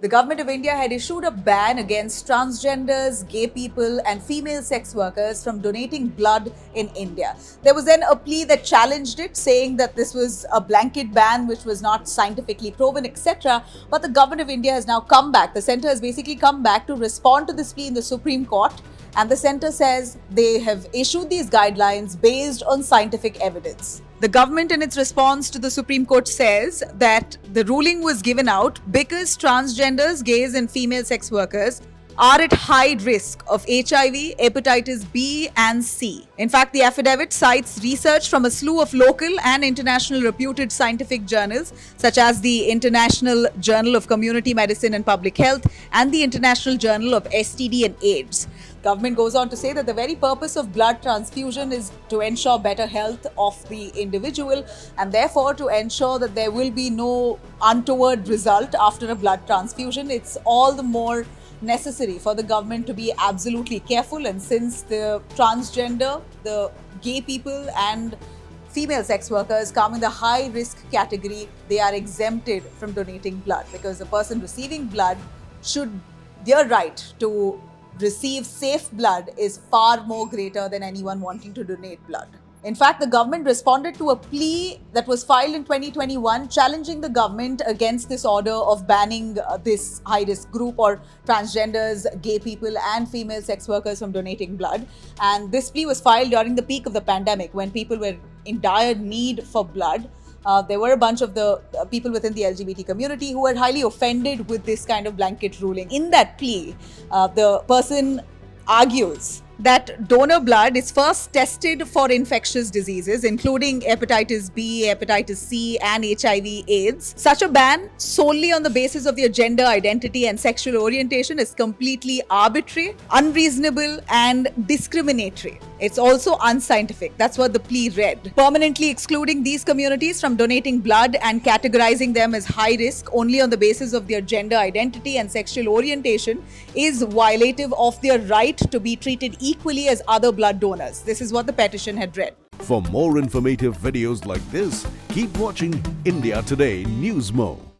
The government of India had issued a ban against transgenders, gay people, and female sex workers from donating blood in India. There was then a plea that challenged it, saying that this was a blanket ban which was not scientifically proven, etc. But the government of India has now come back. The centre has basically come back to respond to this plea in the Supreme Court. And the centre says they have issued these guidelines based on scientific evidence. The government, in its response to the Supreme Court, says that the ruling was given out because transgenders, gays, and female sex workers are at high risk of HIV, hepatitis B, and C. In fact, the affidavit cites research from a slew of local and international reputed scientific journals, such as the International Journal of Community Medicine and Public Health and the International Journal of STD and AIDS. Government goes on to say that the very purpose of blood transfusion is to ensure better health of the individual and therefore to ensure that there will be no untoward result after a blood transfusion. It's all the more necessary for the government to be absolutely careful, and since the transgender, the gay people and female sex workers come in the high risk category, they are exempted from donating blood because the person receiving blood their right to receive safe blood is far more greater than anyone wanting to donate blood. In fact, the government responded to a plea that was filed in 2021 challenging the government against this order of banning this high-risk group or transgenders, gay people and female sex workers from donating blood. And this plea was filed during the peak of the pandemic when people were in dire need for blood. There were a bunch of the people within the LGBT community who were highly offended with this kind of blanket ruling. In that plea, the person argues that donor blood is first tested for infectious diseases, including hepatitis B, hepatitis C, and HIV/AIDS. Such a ban solely on the basis of their gender identity and sexual orientation is completely arbitrary, unreasonable, and discriminatory. It's also unscientific. That's what the plea read. Permanently excluding these communities from donating blood and categorizing them as high risk only on the basis of their gender identity and sexual orientation is violative of their right to be treated equally as other blood donors. This is what the petition had read. For more informative videos like this, keep watching India Today Newsmo.